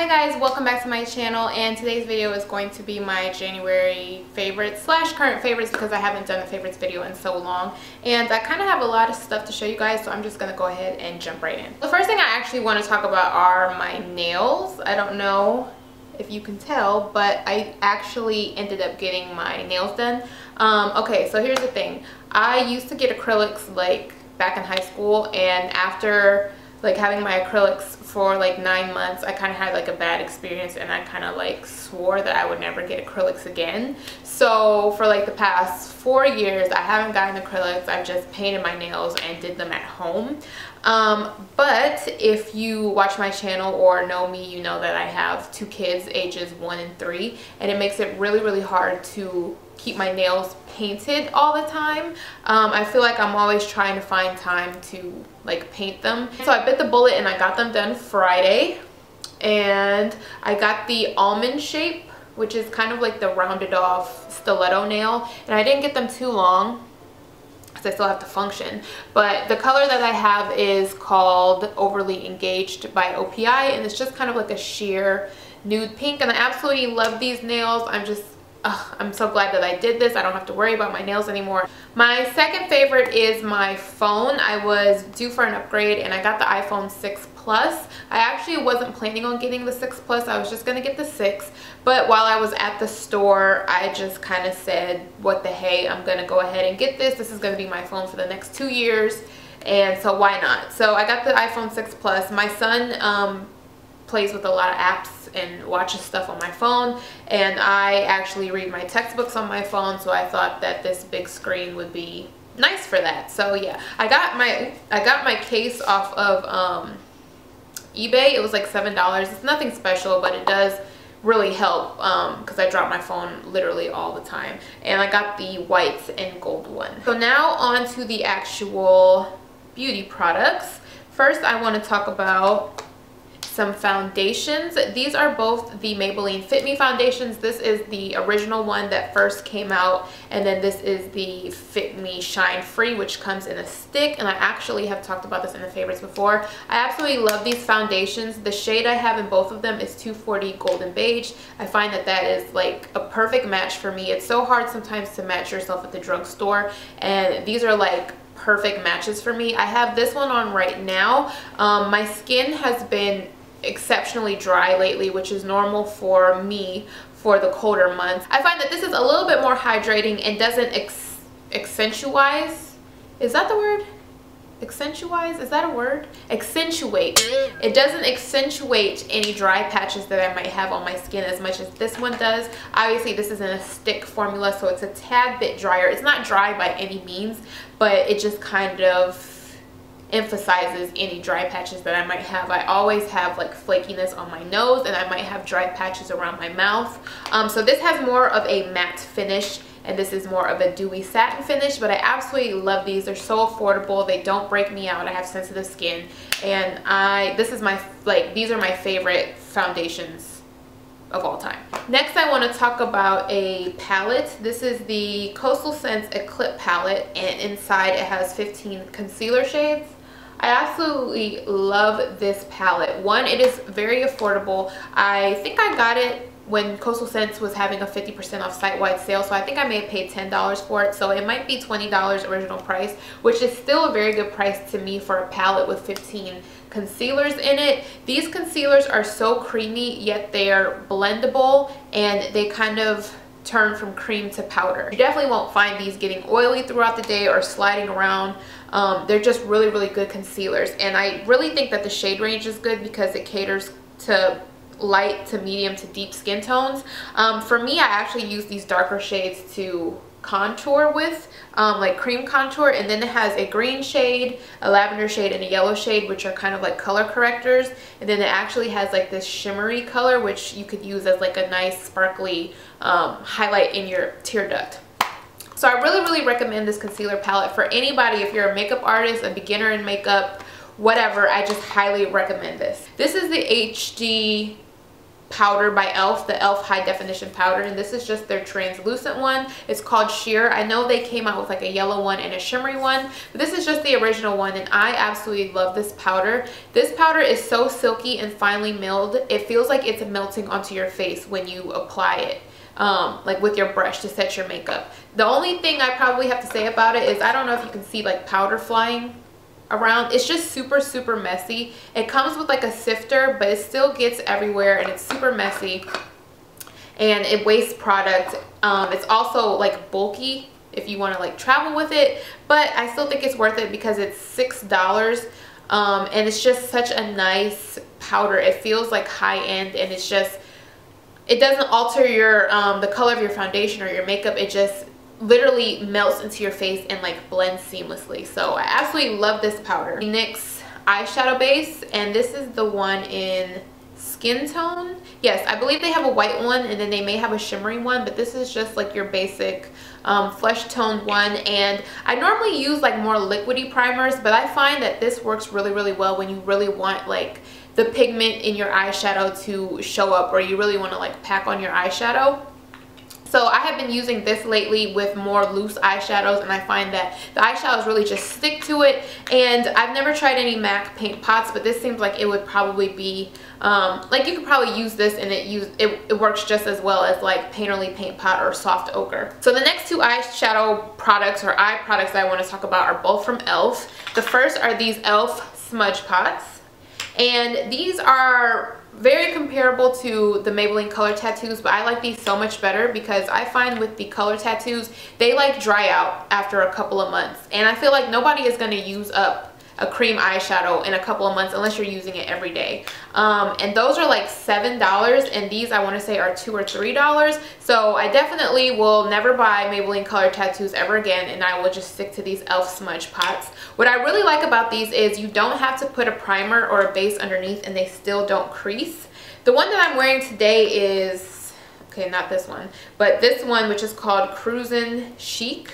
Hi guys, welcome back to my channel, and today's video is going to be my January favorites slash current favorites because I haven't done a favorites video in so long, and I kind of have a lot of stuff to show you guys, so I'm just going to go ahead and jump right in. The first thing I actually want to talk about are my nails. I don't know if you can tell, but I actually ended up getting my nails done. Okay, so here's the thing. I used to get acrylics like back in high school, and after like having my acrylics for like 9 months, I kind of had like a bad experience, and I kind of like swore that I would never get acrylics again. So for like the past 4 years, I haven't gotten acrylics. I've just painted my nails and did them at home. But if you watch my channel or know me, you know that I have 2 kids ages 1 and 3, and it makes it really hard to keep my nails painted all the time. I feel like I'm always trying to find time to like paint them. So I bit the bullet and I got them done Friday, and I got the almond shape, which is kind of like the rounded off stiletto nail, and I didn't get them too long because I still have to function. But the color that I have is called Overly Engaged by OPI, and it's just kind of like a sheer nude pink, and I absolutely love these nails. I'm so glad that I did this. I don't have to worry about my nails anymore. My second favorite is my phone. I was due for an upgrade and I got the iPhone 6 Plus. I actually wasn't planning on getting the 6 Plus. I was just gonna get the 6. But while I was at the store, I just kind of said, what the hey, I'm gonna go ahead and get this. This is gonna be my phone for the next 2 years. And so why not? So I got the iPhone 6 Plus. My son plays with a lot of apps and watches stuff on my phone, and I actually read my textbooks on my phone, so I thought that this big screen would be nice for that. So yeah, I got my case off of eBay. It was like $7. It's nothing special, but it does really help because I drop my phone literally all the time. And I got the white and gold one. So now on to the actual beauty products. First, I want to talk about some foundations. These are both the Maybelline Fit Me foundations. This is the original one that first came out, and then this is the Fit Me Shine Free, which comes in a stick, and I actually have talked about this in the favorites before. I absolutely love these foundations. The shade I have in both of them is 240 Golden Beige. I find that that is like a perfect match for me. It's so hard sometimes to match yourself at the drugstore, and these are like perfect matches for me. I have this one on right now. My skin has been exceptionally dry lately, which is normal for me for the colder months. I find that this is a little bit more hydrating and doesn't accentuate. Is that the word? Accentuate? Is that a word? Accentuate. It doesn't accentuate any dry patches that I might have on my skin as much as this one does. Obviously, this is in a stick formula, so it's a tad bit drier. It's not dry by any means, but it just kind of emphasizes any dry patches that I might have. I always have like flakiness on my nose, and I might have dry patches around my mouth. So this has more of a matte finish, and this is more of a dewy satin finish, but I absolutely love these. They're so affordable. They don't break me out. I have sensitive skin, and these are my favorite foundations of all time. Next, I want to talk about a palette. This is the Coastal Scents Eclipse palette, and inside it has 15 concealer shades. I absolutely love this palette. One, it is very affordable. I think I got it when Coastal Scents was having a 50% off site-wide sale, so I think I may have paid $10 for it, so it might be $20 original price, which is still a very good price to me for a palette with 15 concealers in it. These concealers are so creamy, yet they are blendable, and they kind of turn from cream to powder. You definitely won't find these getting oily throughout the day or sliding around. They're just really good concealers, and I really think that the shade range is good because it caters to light to medium to deep skin tones. For me, I actually use these darker shades to contour with, like cream contour, and then it has a green shade, a lavender shade, and a yellow shade, which are kind of like color correctors, and then it actually has like this shimmery color, which you could use as like a nice sparkly highlight in your tear duct. So I really recommend this concealer palette for anybody. If you're a makeup artist, a beginner in makeup, whatever, I just highly recommend this. This is the HD powder by e.l.f., the e.l.f. high definition powder, and this is just their translucent one. It's called Sheer. I know they came out with like a yellow one and a shimmery one, but this is just the original one, and I absolutely love this powder. This powder is so silky and finely milled. It feels like it's melting onto your face when you apply it, like with your brush to set your makeup. The only thing I probably have to say about it is I don't know if you can see like powder flying around. It's just super messy. It comes with like a sifter, but it still gets everywhere, and it's super messy, and it wastes product. It's also like bulky if you want to like travel with it, but I still think it's worth it because it's $6, and it's just such a nice powder. It feels like high-end, and it's just, it doesn't alter your the color of your foundation or your makeup. It just literally melts into your face and like blends seamlessly. So I absolutely love this powder. NYX Eyeshadow Base, and this is the one in Skin Tone. Yes, I believe they have a white one, and then they may have a shimmery one, but this is just like your basic flesh toned one. And I normally use like more liquidy primers, but I find that this works really well when you really want like the pigment in your eyeshadow to show up, or you really want to like pack on your eyeshadow. So I have been using this lately with more loose eyeshadows, and I find that the eyeshadows really just stick to it. And I've never tried any MAC paint pots, but this seems like it would probably be like you could probably use this and it works just as well as like Painterly paint pot or soft ochre. So the next two eyeshadow products or eye products that I want to talk about are both from e.l.f. The first are these e.l.f. Smudge Pots, and these are very comparable to the Maybelline color tattoos, but I like these so much better because I find with the color tattoos, they like dry out after a couple of months, and I feel like nobody is going to use up a cream eyeshadow in a couple of months unless you're using it every day. And those are like $7, and these I want to say are $2 or $3. So I definitely will never buy Maybelline color tattoos ever again, and I will just stick to these e.l.f. Smudge Pots. What I really like about these is you don't have to put a primer or a base underneath, and they still don't crease. The one that I'm wearing today is, okay, not this one, but this one, which is called Cruisin' Chic,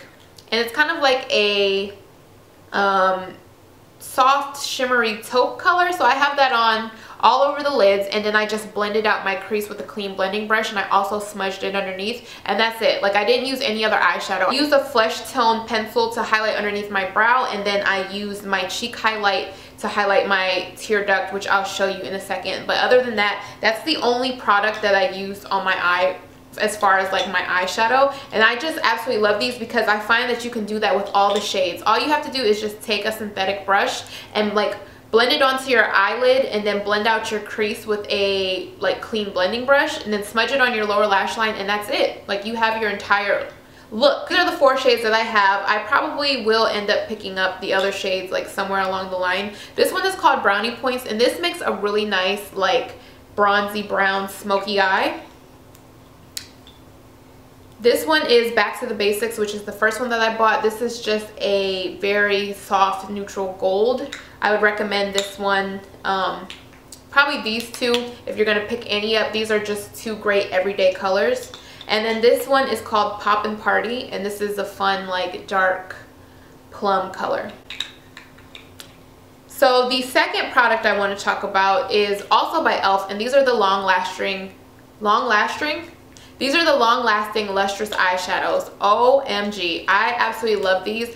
and it's kind of like a soft shimmery taupe color. So I have that on all over the lids, and then I just blended out my crease with a clean blending brush, and I also smudged it underneath, and that's it. Like I didn't use any other eyeshadow. I used a flesh tone pencil to highlight underneath my brow, and then I used my cheek highlight to highlight my tear duct, which I'll show you in a second. But other than that, that's the only product that I used on my eye as far as like my eyeshadow, and I just absolutely love these because I find that you can do that with all the shades. All you have to do is just take a synthetic brush and like blend it onto your eyelid, and then blend out your crease with a like clean blending brush, and then smudge it on your lower lash line, and that's it. Like you have your entire look. These are the 4 shades that I have. I probably will end up picking up the other shades like somewhere along the line. This one is called Brownie Points, and this makes a really nice like bronzy brown smoky eye. This one is Back to the Basics, which is the first one that I bought. This is just a very soft neutral gold. I would recommend this one. Probably these two if you're going to pick any up. These are just 2 great everyday colors. And then this one is called Poppin' Party, and this is a fun like dark plum color. So the second product I want to talk about is also by e.l.f., and these are the These are the long-lasting Lustrous eyeshadows. OMG, I absolutely love these.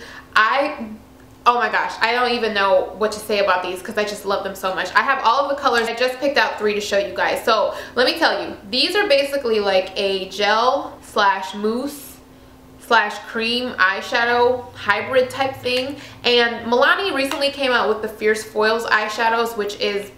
Oh my gosh, I don't even know what to say about these because I just love them so much. I have all of the colors. I just picked out 3 to show you guys. So let me tell you, these are basically like a gel slash mousse slash cream eyeshadow hybrid type thing. And Milani recently came out with the Fierce Foils eyeshadows, which is,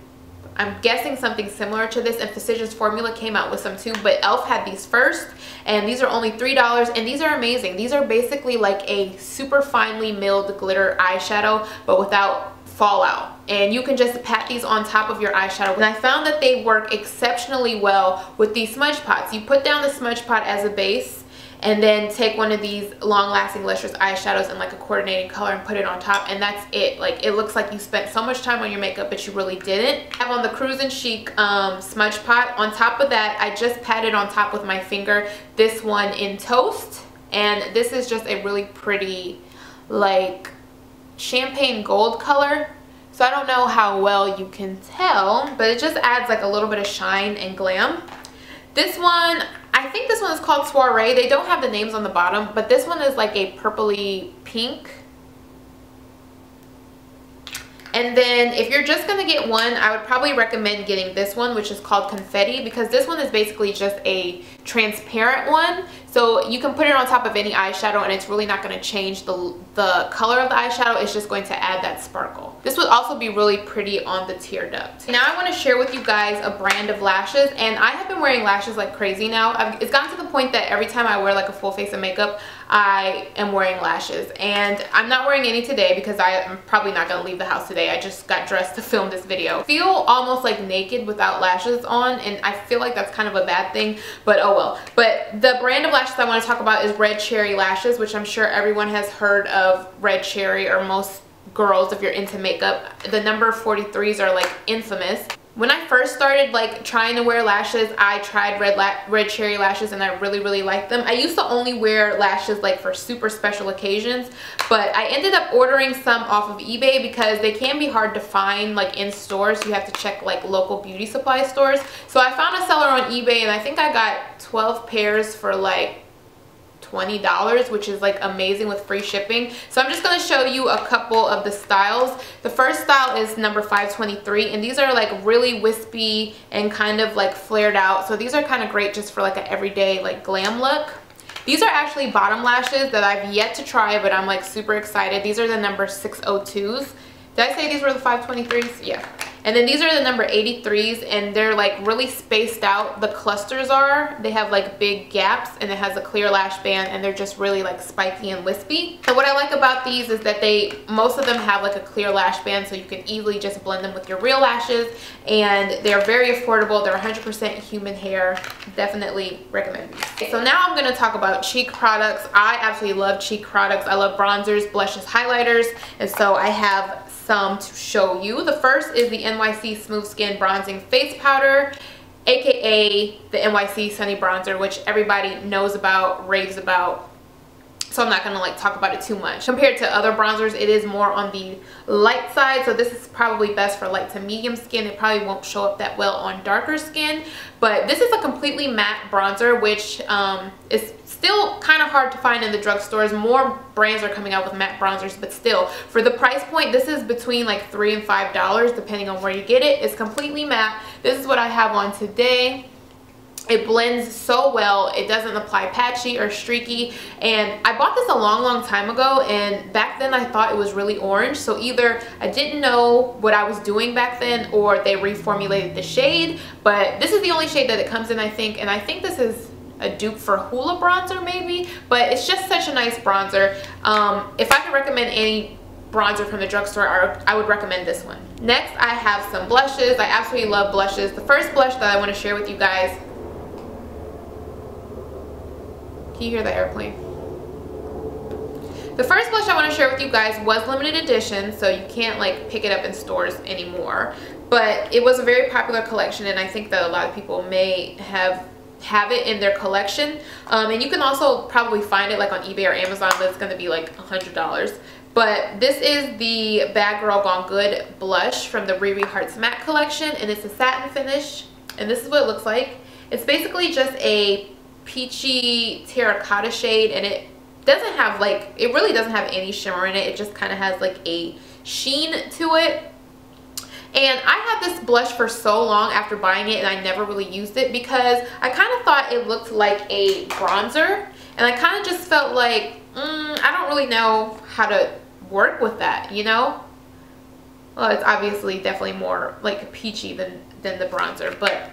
I'm guessing, something similar to this, and Physicians Formula came out with some too, but e.l.f. had these first, and these are only $3, and these are amazing. These are basically like a super finely milled glitter eyeshadow, but without fallout, and you can just pat these on top of your eyeshadow. And I found that they work exceptionally well with these smudge pots. You put down the smudge pot as a base, and then take one of these long-lasting Lustrous eyeshadows in like a coordinating color and put it on top, and that's it. Like it looks like you spent so much time on your makeup, but you really didn't. I have on the Cruisin' Chic smudge pot. On top of that, I just patted on top with my finger this one in Toast, and this is just a really pretty like champagne gold color. So I don't know how well you can tell, but it just adds like a little bit of shine and glam. This one, I think this one is called Soiree. They don't have the names on the bottom, but this one is like a purpley pink. And then if you're just going to get one, I would probably recommend getting this one, which is called Confetti, because this one is basically just a transparent one. So you can put it on top of any eyeshadow and it's really not going to change the color of the eyeshadow. It's just going to add that sparkle. This would also be really pretty on the tear duct. Now I want to share with you guys a brand of lashes, and I have been wearing lashes like crazy now. It's gotten to the point that every time I wear like a full face of makeup, I am wearing lashes, and I'm not wearing any today because I'm probably not going to leave the house today. I just got dressed to film this video. I feel almost like naked without lashes on, and I feel like that's kind of a bad thing, but oh well. But the brand of lashes I want to talk about is Red Cherry Lashes, which I'm sure everyone has heard of Red Cherry, or most girls if you're into makeup. The number 43s are like infamous. When I first started like trying to wear lashes, I tried Red Cherry Lashes and I really liked them. I used to only wear lashes like for super special occasions, but I ended up ordering some off of eBay because they can be hard to find like in stores. You have to check like local beauty supply stores. So I found a seller on eBay and I think I got 12 pairs for like $20, which is like amazing with free shipping. So I'm just going to show you a couple of the styles. The first style is number 523, and these are like really wispy and kind of like flared out. So these are kind of great just for like an everyday like glam look. These are actually bottom lashes that I've yet to try, but I'm like super excited. These are the number 602s. Did I say these were the 523s? Yeah. And then these are the number 83s, and they're like really spaced out. The clusters are, they have like big gaps, and it has a clear lash band, and they're just really like spiky and wispy. So what I like about these is that most of them have like a clear lash band, so you can easily just blend them with your real lashes, and they're very affordable. They're 100% human hair. Definitely recommend these. Okay, so now I'm going to talk about cheek products. I absolutely love cheek products. I love bronzers, blushes, highlighters, and so I have some to show you. The first is the NYC Smooth Skin Bronzing Face Powder, aka the NYC Sunny Bronzer, which everybody knows about, raves about. So I'm not going to like talk about it too much. Compared to other bronzers, it is more on the light side. So this is probably best for light to medium skin. It probably won't show up that well on darker skin. But this is a completely matte bronzer, which is still kind of hard to find in the drugstores. More brands are coming out with matte bronzers, but still, for the price point, this is between like $3 and $5 depending on where you get it. It's completely matte. This is what I have on today. It blends so well. It doesn't apply patchy or streaky, and I bought this a long time ago, and back then I thought it was really orange, so either I didn't know what I was doing back then or they reformulated the shade. But this is the only shade that it comes in, I think, and I think this is a dupe for Hoola bronzer maybe, but it's just such a nice bronzer. If I could recommend any bronzer from the drugstore, I would recommend this one. Next, I have some blushes. I absolutely love blushes. The first blush that I want to share with you guys, can you hear the airplane? The first blush I want to share with you guys was limited edition, so you can't like pick it up in stores anymore, but it was a very popular collection, and I think that a lot of people may have it in their collection, and you can also probably find it like on eBay or Amazon, but it's going to be like $100. But this is the Bad Girl Gone Good blush from the Riri Hearts Matte collection, and it's a satin finish, and this is what it looks like. It's basically just a peachy terracotta shade, and it doesn't have like, it really doesn't have any shimmer in it. It just kind of has like a sheen to it. And I had this blush for so long after buying it, and I never really used it because I kind of thought it looked like a bronzer, and I kind of just felt like I don't really know how to work with that, you know. Well, it's obviously definitely more like peachy than the bronzer, but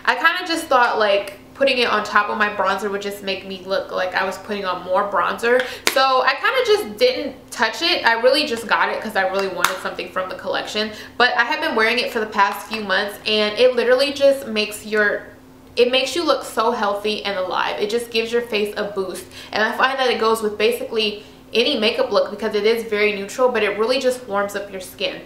I kind of just thought like putting it on top of my bronzer would just make me look like I was putting on more bronzer. So I kind of just didn't touch it. I really just got it because I really wanted something from the collection. But I have been wearing it for the past few months, and it literally just makes it makes you look so healthy and alive. It just gives your face a boost. And I find that it goes with basically any makeup look because it is very neutral, but it really just warms up your skin.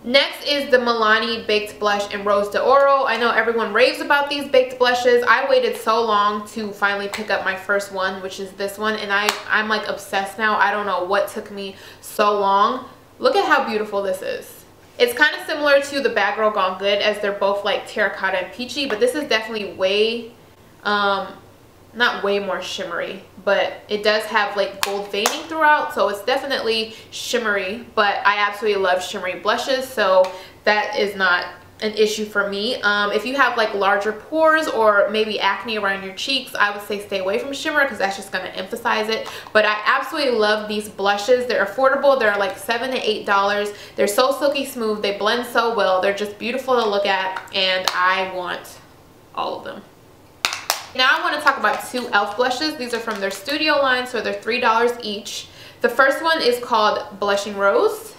Next is the Milani Baked Blush in Rose d'Oro. I know everyone raves about these baked blushes. I waited so long to finally pick up my first one, which is this one, and I'm like obsessed now. I don't know what took me so long, Look at how beautiful this is. It's kind of similar to the Bad Girl Gone Good, as they're both like terracotta and peachy, but this is definitely way, not way more shimmery, but it does have like gold veining throughout, so it's definitely shimmery, but I absolutely love shimmery blushes, so that is not an issue for me. If you have like larger pores or maybe acne around your cheeks, I would say stay away from shimmer because that's just going to emphasize it. But I absolutely love these blushes. They're affordable. They're like $7 to $8. They're so silky smooth. They blend so well. They're just beautiful to look at, and I want all of them. Now I want to talk about two e.l.f. blushes. These are from their studio line, so they're $3 each. The first one is called Blushing Rose.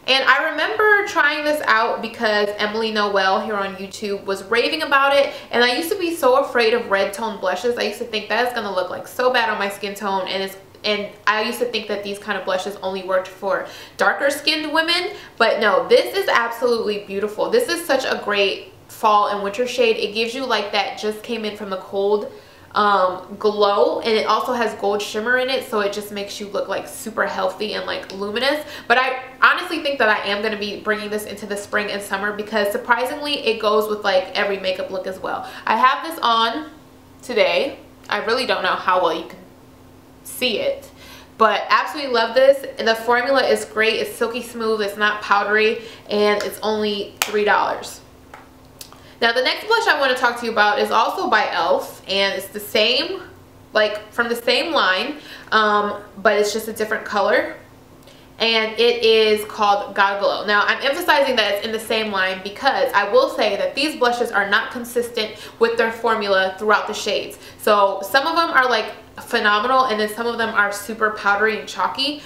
And I remember trying this out because Emily Noel here on YouTube was raving about it. And I used to be so afraid of red tone blushes. I used to think that is going to look like so bad on my skin tone. And I used to think that these kind of blushes only worked for darker skinned women. But no, this is absolutely beautiful. This is such a great fall and winter shade. It gives you like that just came in from the cold glow, and it also has gold shimmer in it, so it just makes you look like super healthy and like luminous. But I honestly think that I am going to be bringing this into the spring and summer because surprisingly it goes with like every makeup look as well. I have this on today. I really don't know how well you can see it, but absolutely love this. The formula is great. It's silky smooth, it's not powdery, and it's only $3. Now the next blush I want to talk to you about is also by e.l.f. and it's the same, like from the same line, but it's just a different color, and it is called Gotta Glow. Now I'm emphasizing that it's in the same line because I will say that these blushes are not consistent with their formula throughout the shades. So some of them are like phenomenal, and then some of them are super powdery and chalky.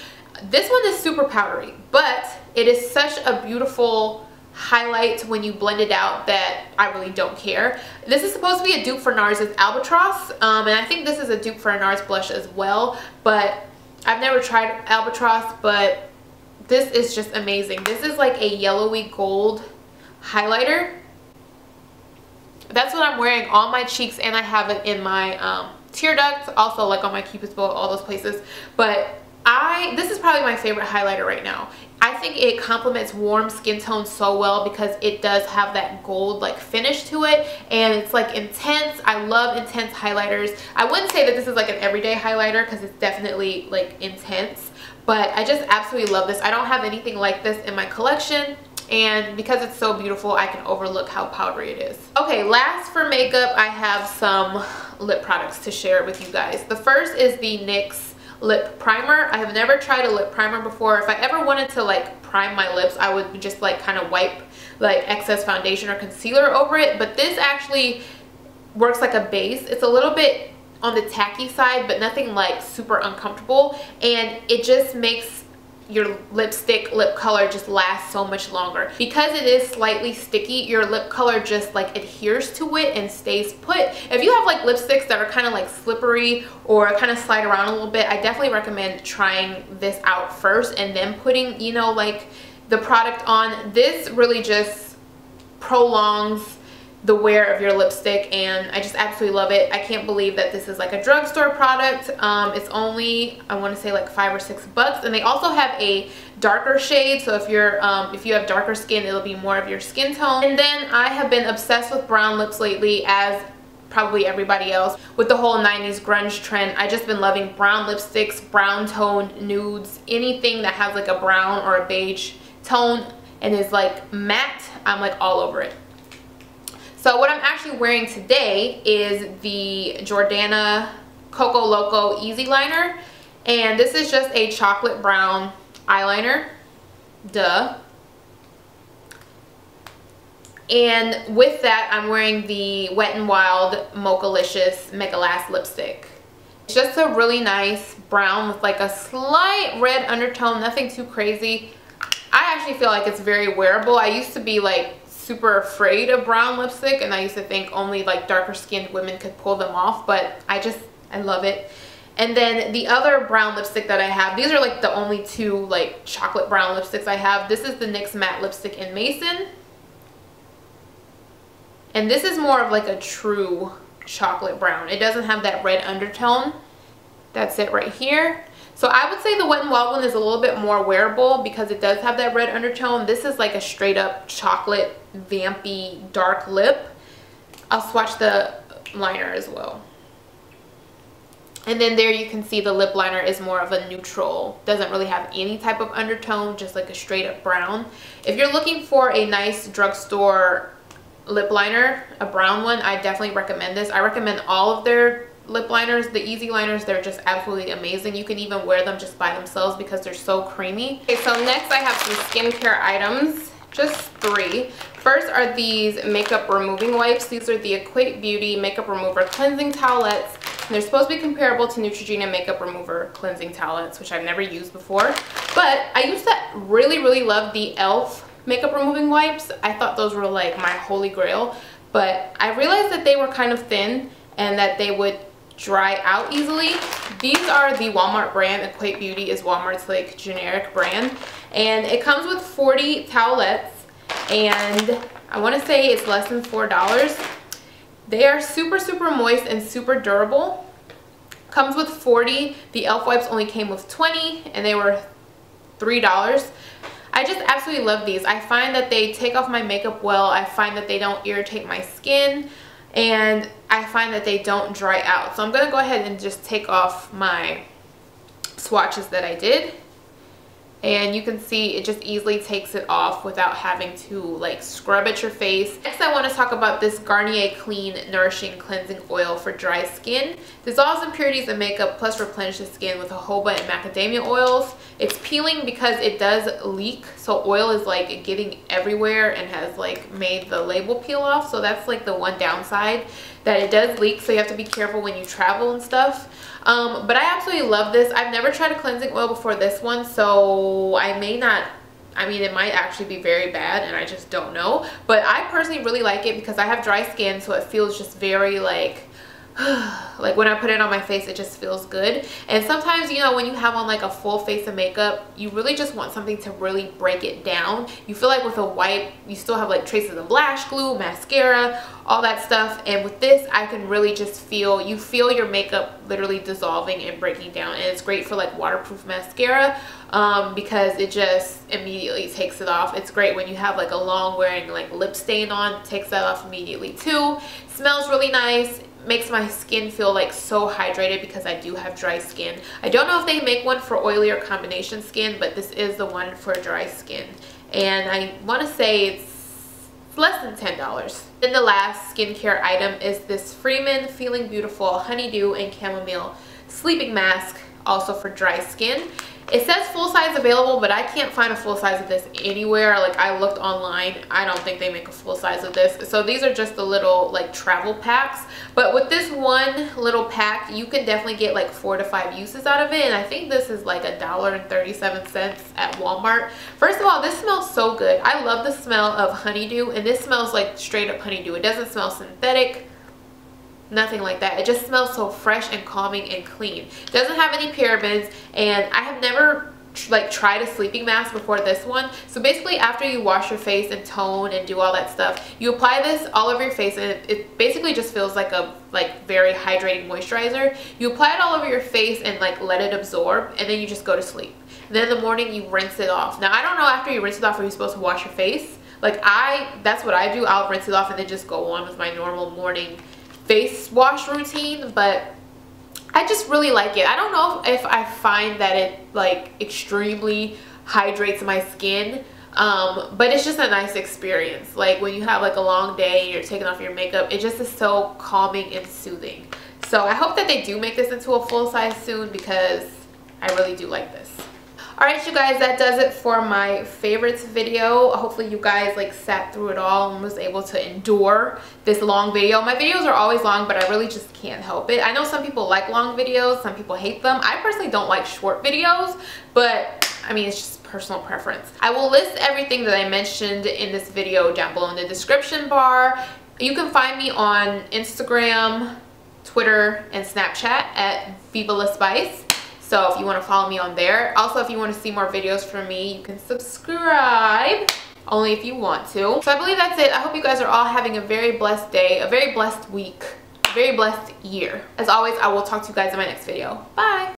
This one is super powdery, but it is such a beautiful highlight when you blend it out that I really don't care. This is supposed to be a dupe for NARS's Albatross, and I think this is a dupe for a NARS blush as well, but I've never tried Albatross, but this is just amazing. This is like a yellowy gold highlighter. That's what I'm wearing on my cheeks, and I have it in my tear ducts, also like on my cupid's bow, all those places. But this is probably my favorite highlighter right now. I think it complements warm skin tones so well because it does have that gold like finish to it, and it's like intense. I love intense highlighters. I wouldn't say that this is like an everyday highlighter because it's definitely like intense, but I just absolutely love this. I don't have anything like this in my collection, and because it's so beautiful I can overlook how powdery it is. Okay, last for makeup I have some lip products to share with you guys. The first is the NYX lip primer. I have never tried a lip primer before. If I ever wanted to like prime my lips, I would just like kind of wipe like excess foundation or concealer over it, but this actually works like a base. It's a little bit on the tacky side, but nothing like super uncomfortable, and it just makes your lipstick lip color just lasts so much longer. Because it is slightly sticky, your lip color just like adheres to it and stays put. If you have like lipsticks that are kind of like slippery or kind of slide around a little bit, I definitely recommend trying this out first and then putting, you know, like the product on. This really just prolongs the wear of your lipstick, and I just absolutely love it. I can't believe that this is like a drugstore product. It's only, I want to say like $5 or $6, and they also have a darker shade, so if you have darker skin, it'll be more of your skin tone. And then I have been obsessed with brown lips lately, as probably everybody else, with the whole 90s grunge trend. I just been loving brown lipsticks, brown toned nudes, anything that has like a brown or a beige tone and is like matte, I'm like all over it. So what I'm actually wearing today is the Jordana Coco Loco Easyliner, and this is just a chocolate brown eyeliner, duh. And with that, I'm wearing the Wet n Wild Mochalicious Megalast lipstick. It's just a really nice brown with like a slight red undertone, nothing too crazy. I actually feel like it's very wearable. I used to be like super afraid of brown lipstick, and I used to think only like darker skinned women could pull them off, but I love it. And then the other brown lipstick that I have, these are like the only two like chocolate brown lipsticks I have. This is the NYX matte lipstick in Maison, and this is more of like a true chocolate brown. It doesn't have that red undertone. That's it right here. So I would say the Wet n Wild one is a little bit more wearable because it does have that red undertone. This is like a straight up chocolate vampy dark lip. I'll swatch the liner as well. And then there you can see the lip liner is more of a neutral. Doesn't really have any type of undertone, just like a straight up brown. If you're looking for a nice drugstore lip liner, a brown one, I definitely recommend this. I recommend all of their lip liners. The Easyliners, they're just absolutely amazing. You can even wear them just by themselves because they're so creamy. Okay, so next I have some skincare items, just 3. First are these makeup removing wipes. These are the Equate Beauty Makeup Remover Cleansing Towelettes. And they're supposed to be comparable to Neutrogena Makeup Remover Cleansing Towelettes, which I've never used before. But I used to really love the e.l.f. makeup removing wipes. I thought those were like my holy grail. But I realized that they were kind of thin and that they would dry out easily. These are the Walmart brand. Equate Beauty is Walmart's like generic brand. And it comes with 40 towelettes. And I want to say it's less than $4. They are super moist and super durable. Comes with 40. The e.l.f. wipes only came with 20 and they were $3. I just absolutely love these. I find that they take off my makeup well. I find that they don't irritate my skin. And I find that they don't dry out. So I'm going to go ahead and just take off my swatches that I did. And you can see it just easily takes it off without having to like scrub at your face. Next I want to talk about this Garnier Clean Nourishing Cleansing Oil for dry skin. Dissolves impurities in makeup plus replenishes skin with jojoba and macadamia oils. It's peeling because it does leak, so oil is like getting everywhere and has like made the label peel off. So that's like the one downside, that it does leak, so you have to be careful when you travel and stuff. But I absolutely love this. I've never tried a cleansing oil before this one, so I may not, I mean, it might actually be very bad and I just don't know. But I personally really like it because I have dry skin, so it feels just very like when I put it on my face, it just feels good. And sometimes, you know, when you have on like a full face of makeup, you really just want something to really break it down. You feel like with a wipe, you still have like traces of lash glue, mascara, all that stuff. And with this, I can really just feel, you feel your makeup literally dissolving and breaking down. And it's great for like waterproof mascara because it just immediately takes it off. It's great when you have like a long wearing like lip stain on, takes that off immediately too. Smells really nice. Makes my skin feel like so hydrated because I do have dry skin. I don't know if they make one for oily or combination skin, but this is the one for dry skin. And I want to say it's less than $10. Then the last skincare item is this Freeman Feeling Beautiful Honeydew and Chamomile Sleeping Mask, also for dry skin. It says full size available, but I can't find a full size of this anywhere. Like I looked online, I don't think they make a full size of this. So these are just the little like travel packs. But with this one little pack, you can definitely get like 4 to 5 uses out of it. And I think this is like $1.37 at Walmart. First of all, this smells so good. I love the smell of honeydew, and this smells like straight up honeydew. It doesn't smell synthetic. Nothing like that. It just smells so fresh and calming and clean. It doesn't have any parabens, and I have never like tried a sleeping mask before this one. So basically after you wash your face and tone and do all that stuff, you apply this all over your face, and it basically just feels like a very hydrating moisturizer. You apply it all over your face and like let it absorb, and then you just go to sleep. And then in the morning you rinse it off. Now I don't know, after you rinse it off, are you supposed to wash your face? Like that's what I do. I'll rinse it off and then just go on with my normal morning face wash routine. But I just really like it. I don't know if I find that it like extremely hydrates my skin, but it's just a nice experience. Like when you have like a long day and you're taking off your makeup, it just is so calming and soothing. So I hope that they do make this into a full size soon because I really do like this. Alright you guys, that does it for my favorites video. Hopefully you guys like sat through it all and was able to endure this long video. My videos are always long, but I really just can't help it. I know some people like long videos, some people hate them. I personally don't like short videos, but I mean, it's just personal preference. I will list everything that I mentioned in this video down below in the description bar. You can find me on Instagram, Twitter, and Snapchat at TheVivaLaSpice. So if you want to follow me on there. Also, if you want to see more videos from me, you can subscribe. Only if you want to. So I believe that's it. I hope you guys are all having a very blessed day, a very blessed week, a very blessed year. As always, I will talk to you guys in my next video. Bye!